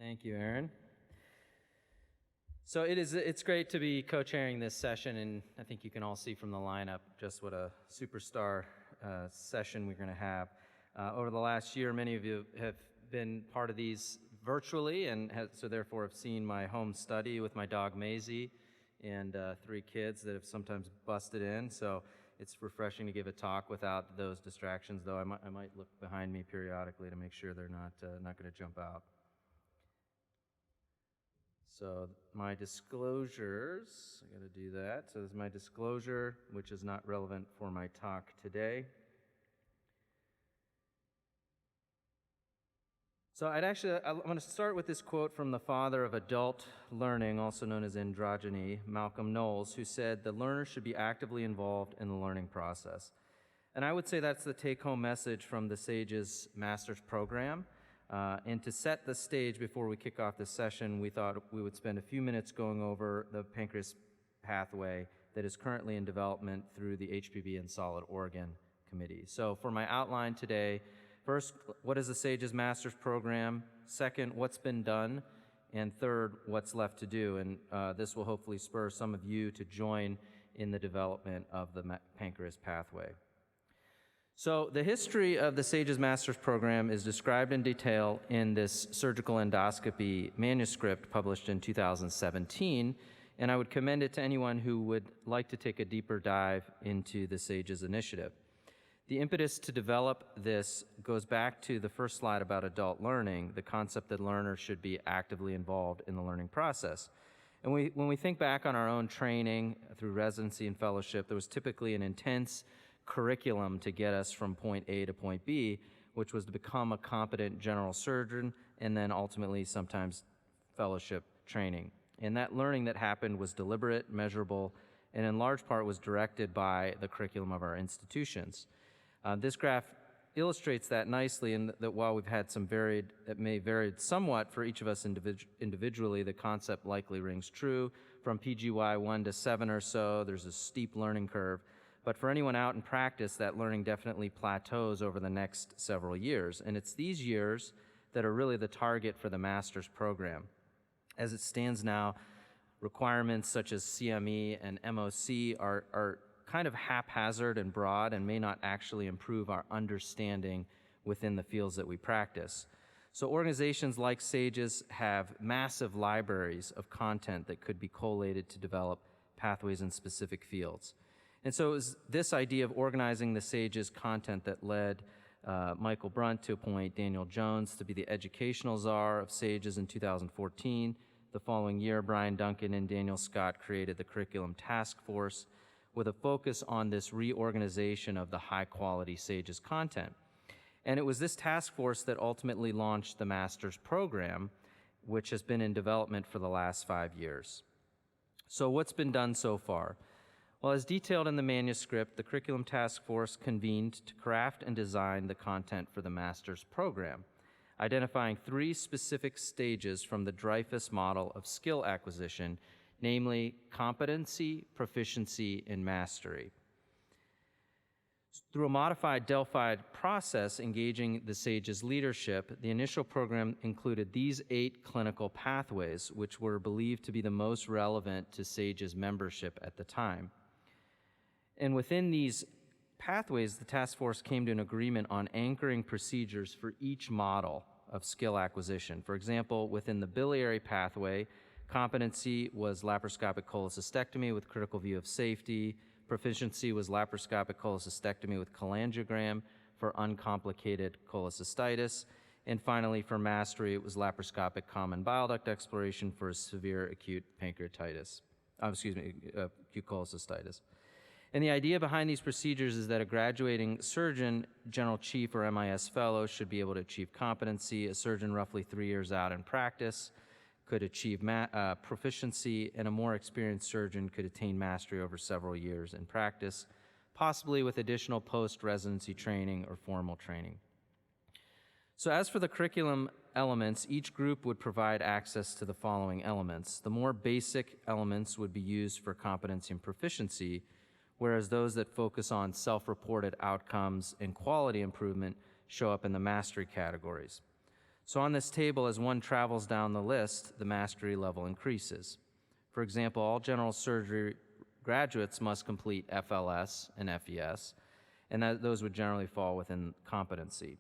Thank you, Aaron. So it's great to be co-chairing this session, and I think you can all see from the lineup just what a superstar session we're going to have. Over the last year, many of you have been part of these virtually, and so therefore have seen my home study with my dog Maisie and 3 kids that have sometimes busted in. So it's refreshing to give a talk without those distractions, though I might look behind me periodically to make sure they're not going to jump out. So my disclosures, I got to do that. So this is my disclosure, which is not relevant for my talk today. So I want to start with this quote from the father of adult learning, also known as androgyny, Malcolm Knowles, who said, "The learner should be actively involved in the learning process." And I would say that's the take-home message from the SAGES Master's Program. And to set the stage before we kick off this session, we thought we would spend a few minutes going over the pancreas pathway that is currently in development through the AHPBA and Solid Organ Committee. So for my outline today, first, what is the SAGES Master's Program? Second, what's been done? And third, what's left to do? And this will hopefully spur some of you to join in the development of the pancreas pathway. So the history of the SAGES Master's Program is described in detail in this surgical endoscopy manuscript published in 2017, and I would commend it to anyone who would like to take a deeper dive into the SAGES initiative. The impetus to develop this goes back to the first slide about adult learning, the concept that learners should be actively involved in the learning process. And when we think back on our own training through residency and fellowship, there was typically an intense curriculum to get us from point A to point B, which was to become a competent general surgeon and then ultimately sometimes fellowship training. And that learning that happened was deliberate, measurable, and in large part was directed by the curriculum of our institutions. This graph illustrates that nicely in that while we've had some it may varied somewhat for each of us individually, the concept likely rings true. From PGY 1 to 7 or so, there's a steep learning curve. But for anyone out in practice, that learning definitely plateaus over the next several years. And it's these years that are really the target for the master's program. As it stands now, requirements such as CME and MOC are kind of haphazard and broad and may not actually improve our understanding within the fields that we practice. So organizations like SAGES have massive libraries of content that could be collated to develop pathways in specific fields. And so it was this idea of organizing the SAGES content that led Michael Brunt to appoint Daniel Jones to be the educational czar of SAGES in 2014. The following year, Brian Duncan and Daniel Scott created the Curriculum Task Force with a focus on this reorganization of the high-quality SAGES content. And it was this task force that ultimately launched the master's program, which has been in development for the last 5 years. So what's been done so far? Well, as detailed in the manuscript, the Curriculum Task Force convened to craft and design the content for the master's program, identifying 3 specific stages from the Dreyfus model of skill acquisition, namely competency, proficiency, and mastery. Through a modified Delphi process engaging the SAGES leadership, the initial program included these 8 clinical pathways, which were believed to be the most relevant to SAGES membership at the time. And within these pathways, the task force came to an agreement on anchoring procedures for each model of skill acquisition. For example, within the biliary pathway, competency was laparoscopic cholecystectomy with critical view of safety. Proficiency was laparoscopic cholecystectomy with cholangiogram for uncomplicated cholecystitis. And finally, for mastery, it was laparoscopic common bile duct exploration for severe acute pancreatitis. Acute cholecystitis. And the idea behind these procedures is that a graduating surgeon, general chief, or MIS fellow should be able to achieve competency. A surgeon roughly 3 years out in practice could achieve proficiency, and a more experienced surgeon could attain mastery over several years in practice, possibly with additional post-residency training or formal training. So as for the curriculum elements, each group would provide access to the following elements. The more basic elements would be used for competency and proficiency, whereas those that focus on self-reported outcomes and quality improvement show up in the mastery categories. So on this table, as one travels down the list, the mastery level increases. For example, all general surgery graduates must complete FLS and FES, and those would generally fall within competency.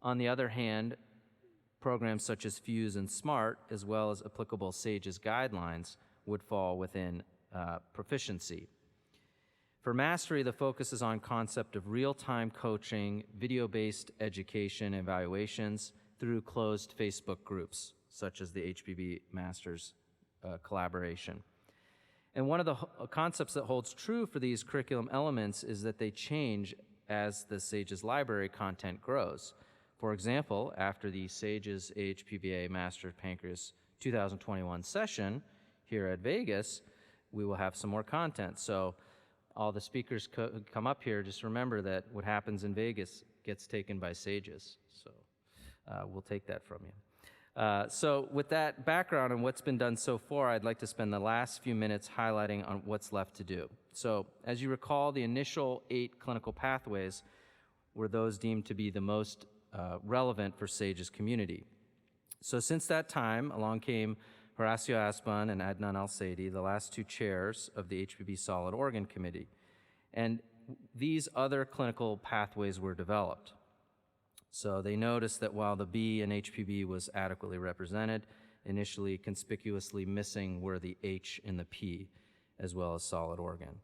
On the other hand, programs such as FUSE and SMART, as well as applicable SAGES guidelines, would fall within proficiency. For mastery, the focus is on concept of real-time coaching, video-based education and evaluations through closed Facebook groups, such as the AHPBA Masters collaboration. And one of the concepts that holds true for these curriculum elements is that they change as the SAGES library content grows. For example, after the SAGES AHPBA Master Pancreas 2021 session here at Vegas, we will have some more content. So all the speakers come up here, just remember that what happens in Vegas gets taken by SAGES. So we'll take that from you. So with that background and what's been done so far, I'd like to spend the last few minutes highlighting on what's left to do. So as you recall, the initial 8 clinical pathways were those deemed to be the most relevant for SAGES community. So since that time, along came Horacio Aspan and Adnan Al-Saidi, the last 2 chairs of the AHPBA Solid Organ Committee. And these other clinical pathways were developed. So they noticed that while the B in HPB was adequately represented, initially conspicuously missing were the H and the P, as well as solid organ.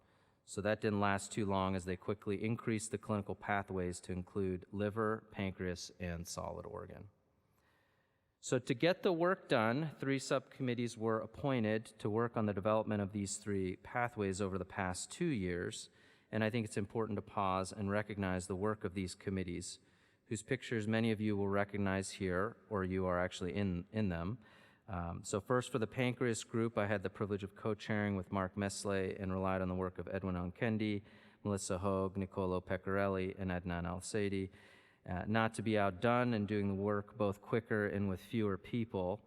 So that didn't last too long as they quickly increased the clinical pathways to include liver, pancreas, and solid organ. So to get the work done, 3 subcommittees were appointed to work on the development of these 3 pathways over the past 2 years, and I think it's important to pause and recognize the work of these committees, whose pictures many of you will recognize here, or you are actually in them. So first, for the pancreas group, I had the privilege of co-chairing with Mark Mesle and relied on the work of Edwin Onkendi, Melissa Hogue, Nicolo Pecorelli, and Adnan Al-Saidi. Not to be outdone and doing the work both quicker and with fewer people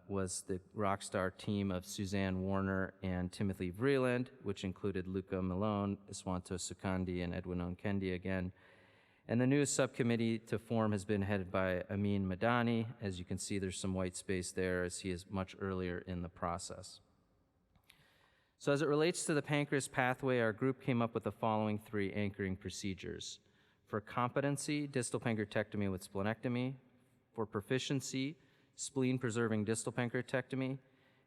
was the rockstar team of Suzanne Warner and Timothy Vreeland, which included Luca Malone, Iswanto Sukandi, and Edwin Onkendi again. And the newest subcommittee to form has been headed by Amin Madani. As you can see, there's some white space there as he is much earlier in the process. So as it relates to the pancreas pathway, our group came up with the following 3 anchoring procedures. For competency, distal pancreatectomy with splenectomy. For proficiency, spleen-preserving distal pancreatectomy.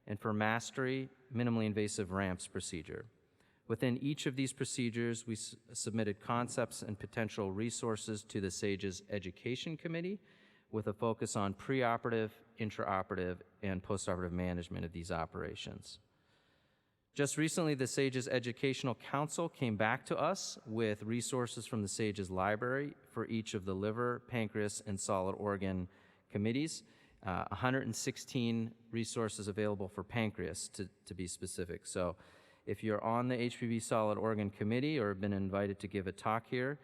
And for mastery, minimally invasive ramps procedure. Within each of these procedures, we submitted concepts and potential resources to the SAGES Education Committee with a focus on preoperative, intraoperative, and postoperative management of these operations. Just recently, the SAGES Educational Council came back to us with resources from the SAGES Library for each of the liver, pancreas, and solid organ committees. 116 resources available for pancreas, to be specific. So if you're on the AHPBA Solid Organ Committee or have been invited to give a talk here,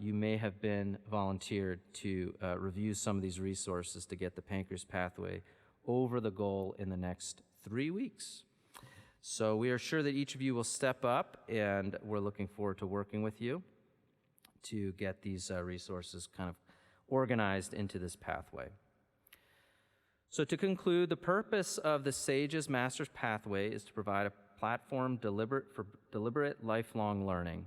you may have been volunteered to review some of these resources to get the pancreas pathway over the goal in the next 3 weeks. So we are sure that each of you will step up, and we're looking forward to working with you to get these resources kind of organized into this pathway. So to conclude, the purpose of the SAGES Master's Pathway is to provide a platform for deliberate lifelong learning.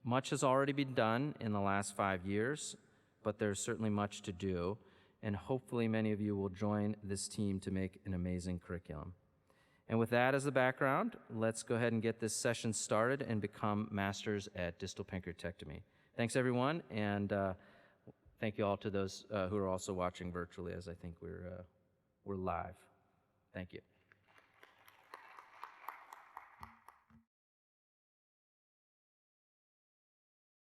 Much has already been done in the last 5 years, but there's certainly much to do, and hopefully many of you will join this team to make an amazing curriculum. And with that as the background, let's go ahead and get this session started and become masters at distal pancreatectomy. Thanks, everyone, and thank you all to those who are also watching virtually, as I think we're live. Thank you.